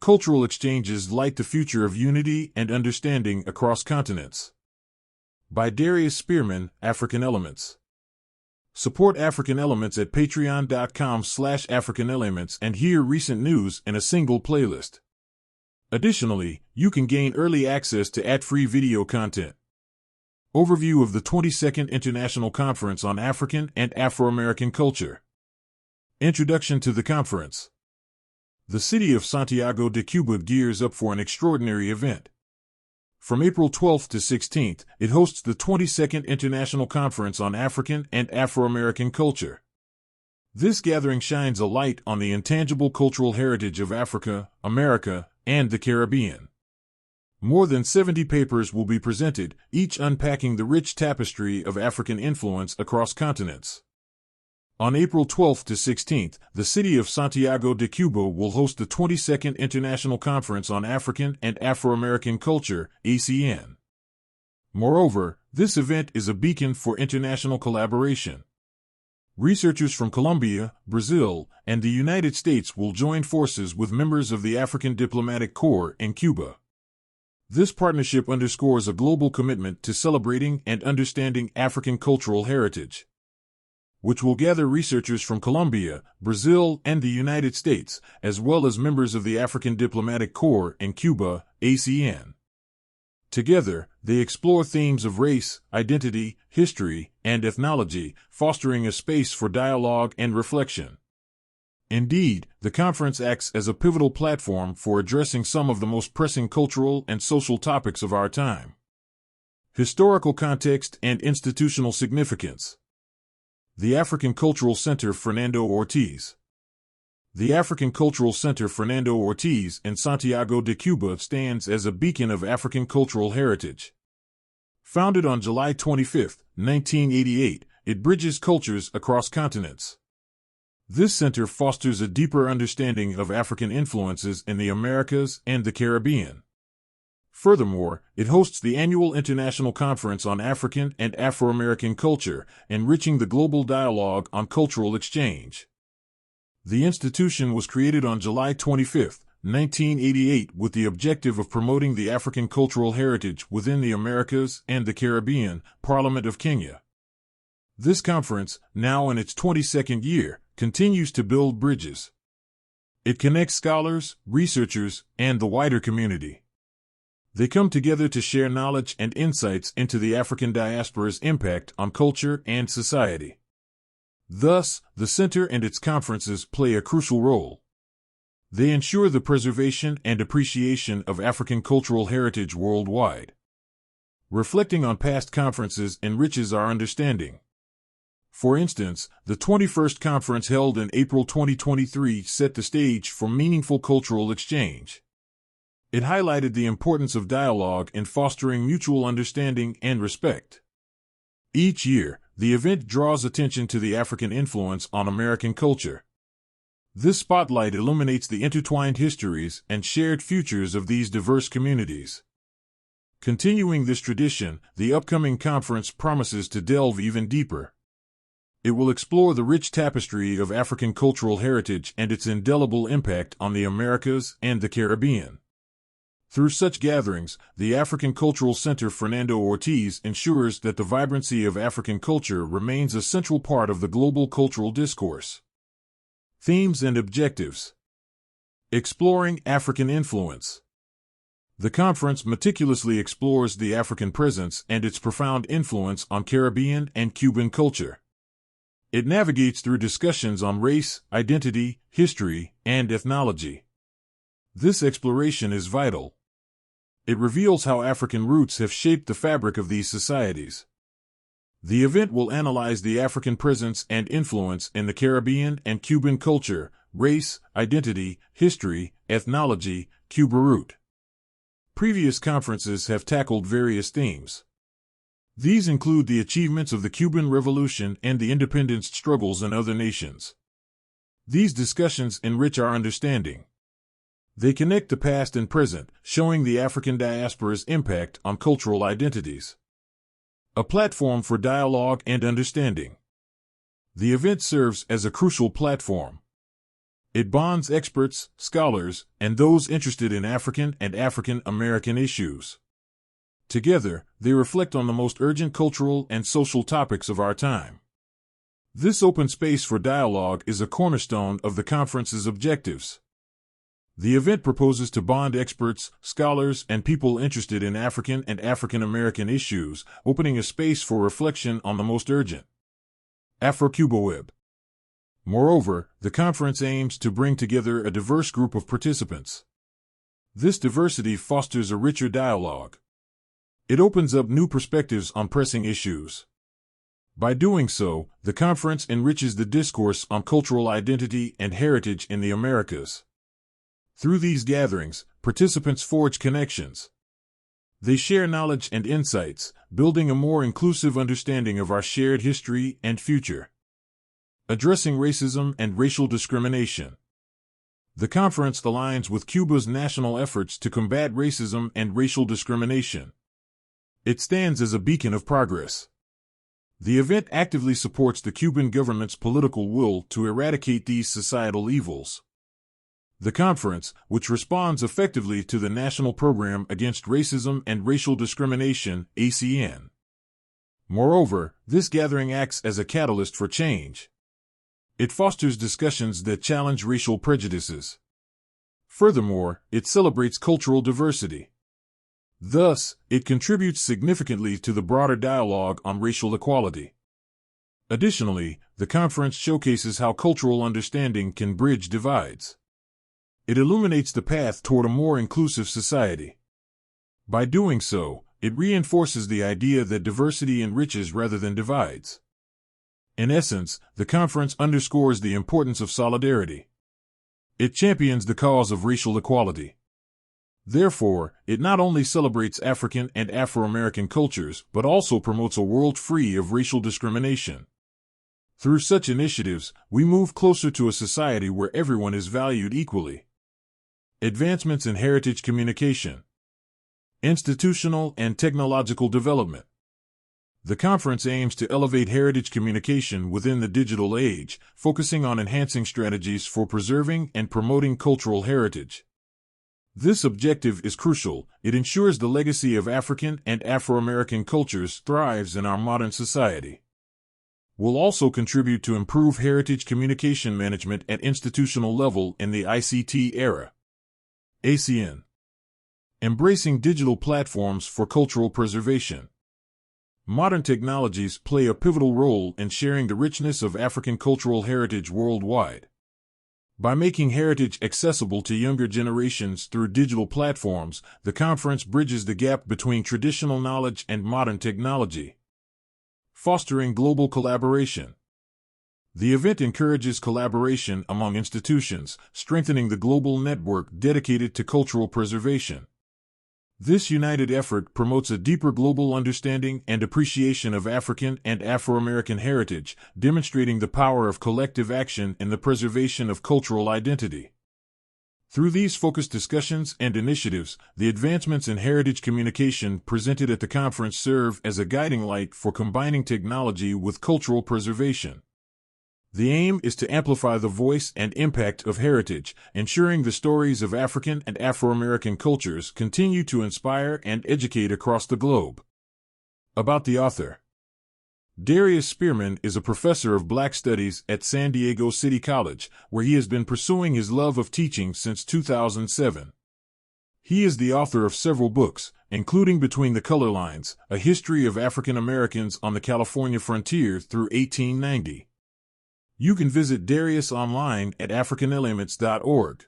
Cultural exchanges light the future of unity and understanding across continents. By Darius Spearman, African Elements. Support African Elements at patreon.com/AfricanElements and hear recent news in a single playlist. Additionally, you can gain early access to ad-free video content. Overview of the 22nd International Conference on African and Afro-American Culture. Introduction to the conference. The city of Santiago de Cuba gears up for an extraordinary event. From April 12th to 16th, it hosts the 22nd International Conference on African and Afro-American Culture. This gathering shines a light on the intangible cultural heritage of Africa, America, and the Caribbean. More than 70 papers will be presented, each unpacking the rich tapestry of African influence across continents. On April 12th to 16th, the city of Santiago de Cuba will host the 22nd International Conference on African and Afro-American Culture, ACN. Moreover, this event is a beacon for international collaboration. Researchers from Colombia, Brazil, and the United States will join forces with members of the African Diplomatic Corps in Cuba. This partnership underscores a global commitment to celebrating and understanding African cultural heritage, which will gather researchers from Colombia, Brazil, and the United States, as well as members of the African Diplomatic Corps in Cuba, ACN. Together, they explore themes of race, identity, history, and ethnology, fostering a space for dialogue and reflection. Indeed, the conference acts as a pivotal platform for addressing some of the most pressing cultural and social topics of our time. Historical context and institutional significance. The African Cultural Center Fernando Ortiz. The African Cultural Center Fernando Ortiz in Santiago de Cuba stands as a beacon of African cultural heritage. Founded on July 25, 1988, it bridges cultures across continents. This center fosters a deeper understanding of African influences in the Americas and the Caribbean. Furthermore, it hosts the annual International Conference on African and Afro-American Culture, enriching the global dialogue on cultural exchange. The institution was created on July 25, 1988, with the objective of promoting the African cultural heritage within the Americas and the Caribbean, Parliament of Kenya. This conference, now in its 22nd year, continues to build bridges. It connects scholars, researchers, and the wider community. They come together to share knowledge and insights into the African diaspora's impact on culture and society. Thus, the center and its conferences play a crucial role. They ensure the preservation and appreciation of African cultural heritage worldwide. Reflecting on past conferences enriches our understanding. For instance, the 21st conference held in April 2023 set the stage for meaningful cultural exchange. It highlighted the importance of dialogue in fostering mutual understanding and respect. Each year, the event draws attention to the African influence on American culture. This spotlight illuminates the intertwined histories and shared futures of these diverse communities. Continuing this tradition, the upcoming conference promises to delve even deeper. It will explore the rich tapestry of African cultural heritage and its indelible impact on the Americas and the Caribbean. Through such gatherings, the African Cultural Center Fernando Ortiz ensures that the vibrancy of African culture remains a central part of the global cultural discourse. Themes and objectives. Exploring African influence. The conference meticulously explores the African presence and its profound influence on Caribbean and Cuban culture. It navigates through discussions on race, identity, history, and ethnology. This exploration is vital. It reveals how African roots have shaped the fabric of these societies. The event will analyze the African presence and influence in the Caribbean and Cuban culture, race, identity, history, ethnology, Cuba root. Previous conferences have tackled various themes. These include the achievements of the Cuban Revolution and the independence struggles in other nations. These discussions enrich our understanding. They connect the past and present, showing the African diaspora's impact on cultural identities. A platform for dialogue and understanding. The event serves as a crucial platform. It bonds experts, scholars, and those interested in African and African-American issues. Together, they reflect on the most urgent cultural and social topics of our time. This open space for dialogue is a cornerstone of the conference's objectives. The event proposes to bond experts, scholars, and people interested in African and African-American issues, opening a space for reflection on the most urgent. Afro-Cuba Web. Moreover, the conference aims to bring together a diverse group of participants. This diversity fosters a richer dialogue. It opens up new perspectives on pressing issues. By doing so, the conference enriches the discourse on cultural identity and heritage in the Americas. Through these gatherings, participants forge connections. They share knowledge and insights, building a more inclusive understanding of our shared history and future. Addressing racism and racial discrimination. The conference aligns with Cuba's national efforts to combat racism and racial discrimination. It stands as a beacon of progress. The event actively supports the Cuban government's political will to eradicate these societal evils. The conference, which responds effectively to the National Program Against Racism and Racial Discrimination, ACN. Moreover, this gathering acts as a catalyst for change. It fosters discussions that challenge racial prejudices. Furthermore, it celebrates cultural diversity. Thus, it contributes significantly to the broader dialogue on racial equality. Additionally, the conference showcases how cultural understanding can bridge divides. It illuminates the path toward a more inclusive society. By doing so, it reinforces the idea that diversity enriches rather than divides. In essence, the conference underscores the importance of solidarity. It champions the cause of racial equality. Therefore, it not only celebrates African and Afro-American cultures, but also promotes a world free of racial discrimination. Through such initiatives, we move closer to a society where everyone is valued equally. Advancements in heritage communication. Institutional and technological development. The conference aims to elevate heritage communication within the digital age, focusing on enhancing strategies for preserving and promoting cultural heritage. This objective is crucial. It ensures the legacy of African and Afro-American cultures thrives in our modern society. Will also contribute to improve heritage communication management at institutional level in the ICT era. ACN. Embracing digital platforms for cultural preservation. Modern technologies play a pivotal role in sharing the richness of African cultural heritage worldwide. By making heritage accessible to younger generations through digital platforms, the conference bridges the gap between traditional knowledge and modern technology. Fostering global collaboration. The event encourages collaboration among institutions, strengthening the global network dedicated to cultural preservation. This united effort promotes a deeper global understanding and appreciation of African and Afro-American heritage, demonstrating the power of collective action in the preservation of cultural identity. Through these focused discussions and initiatives, the advancements in heritage communication presented at the conference serve as a guiding light for combining technology with cultural preservation. The aim is to amplify the voice and impact of heritage, ensuring the stories of African and Afro-American cultures continue to inspire and educate across the globe. About the author. Darius Spearman is a professor of Black Studies at San Diego City College, where he has been pursuing his love of teaching since 2007. He is the author of several books, including Between the Color Lines, A History of African Americans on the California Frontier through 1890. You can visit Darius online at africanelements.org.